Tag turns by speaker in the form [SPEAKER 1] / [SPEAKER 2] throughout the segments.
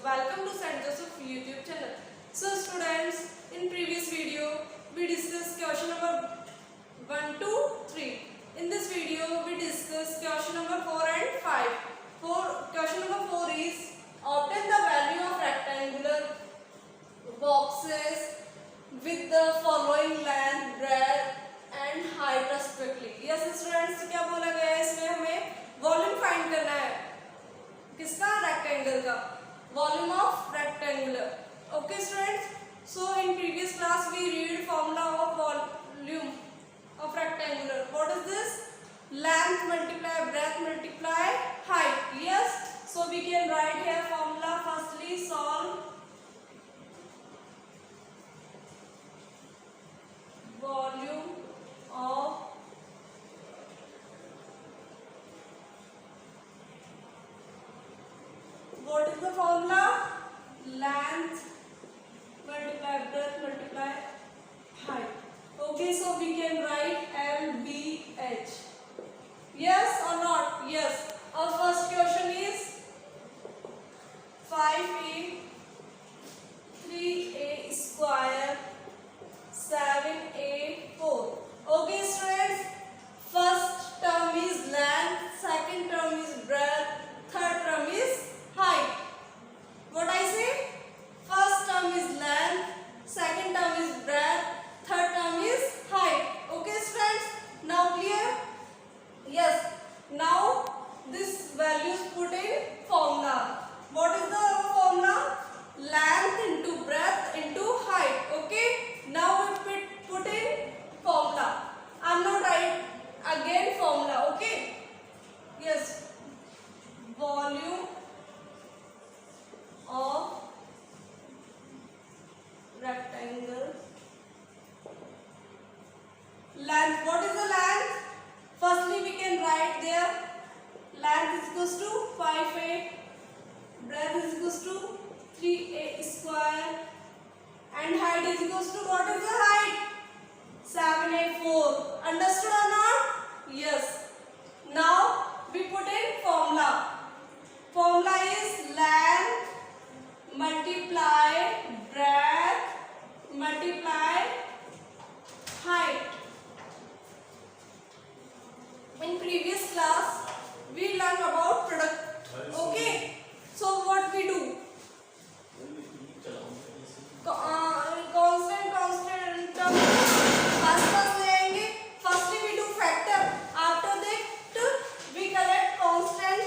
[SPEAKER 1] welcome to St. Joseph YouTube channel. So students, in previous video we discussed question number 1 to 3. In this video we discussed question number 4 and 5. Question number 4 is obtain the value of rectangular boxes with the following length, breadth and height respectively. Yes students, तो क्या बोला गया है इसमें हमें volume find करना है किसका, रेक्टेंगल का, volume of rectangular. Okay students, so in previous class we read formula of volume of rectangular. What is this? Length multiply breadth multiply height. Yes, so we can write here formula. Firstly solve volume of what is the formula? Length multiply breadth multiply height. Okay, so we can write LBH. Yes or not? Yes. Our first question is 5a 3a square 7a 4. Okay students, first term is length, second term is breadth, third term is height. What I say? First term is length, second term is breadth, third term is height. Okay students, now clear? Yes. Now this value is put in formula. What is the formula? Length into breadth into height. Okay, now we put in formula. I am not write again formula. Okay, yes, volume of rectangle. Length, what is the length? Firstly we can write there length is equals to 5a, breadth is equals to 3a square and height is equals to, what is the height? 7a 4. Understood or not? Yes. Now we put in formula. Formula is length multiply breadth multiply height. In previous class we learned about product. Okay, so what we do? Constant term first लेंगे. Firstly we do factor. After that we collect constant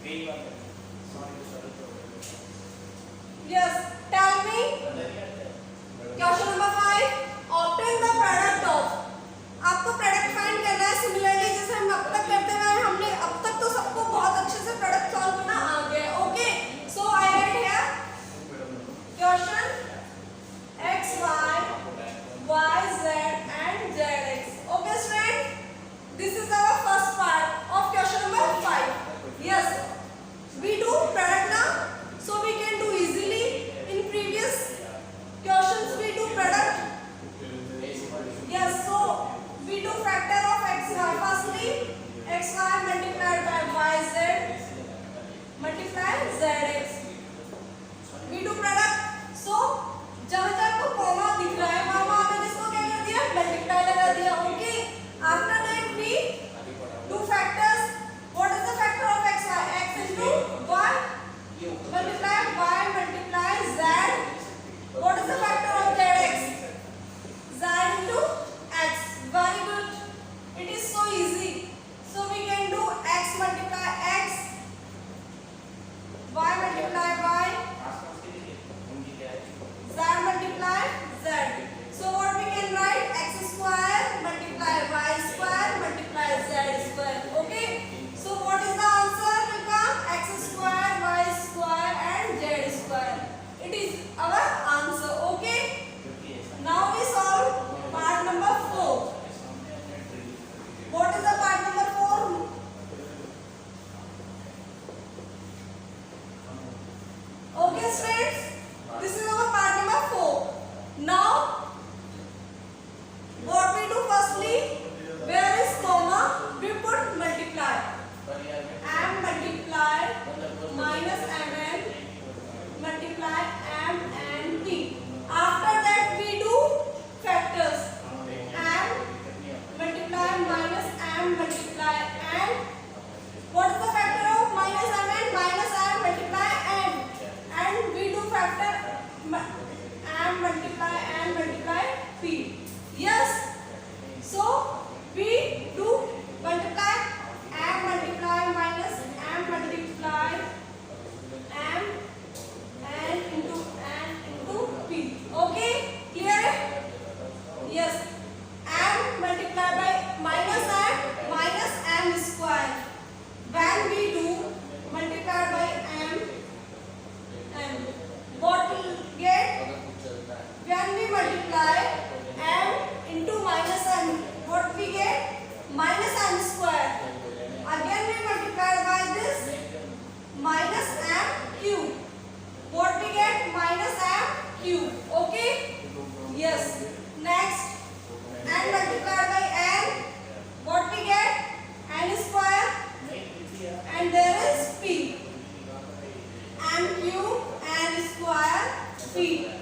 [SPEAKER 1] Yes, tell me. Question number 5. Obtain the product of. आपको product find करना है similarly जैसे हम अब तक करते हुए हमने अब तक तो सबको बहुत अच्छे से प्रोडक्ट सॉल्व करना आ गया. Okay, so I right here question x y y z and zx. Okay student, this is our first part of question number 5. Yes, we do product now, so we can do easily. In previous questions we do product. Yes, so we do factor of xy. Firstly, xy multiplied by yz multiply zx. We do product. So जहाँ जहाँ को comma दिख रहा है वहाँ हमें जिसको क्या कर दिया, मल्टीप्लाई लगा दिया. Okay, after that we do factors. What is the factor of xy? X into y multiply y multiply z. What is the factor of zx? Z into x. Very good. It is so easy. So we can do x multiply x, y multiply y, z multiply z. So what we can write? X square multiply y square multiply z square. Okay. So what is the answer will come? X square y square and z square. It is our answer. Okay. Now we solve part number 4. What is the part number 4? Okay students, this is our part number 4. Now what we do firstly, where is comma we put multiply. M multiply minus mn multiply m and p. After that we do factors. M multiply minus m multiply n. What is the factor of minus mn? Minus m multiply n. And we do factor m multiply n multiply p. Yes. So we do multiply m multiply minus m multiply m n into p. Okay, clear? Yes. M multiply by minus m square. When we do multiply by m, what we get? When we multiply m into minus m, what we get? Minus m square. Again we multiply by this minus m cube. What we get? Minus m cube. Okay? Yes. Next, n multiplied by n. What we get? N square. And there is p. M cube n square p.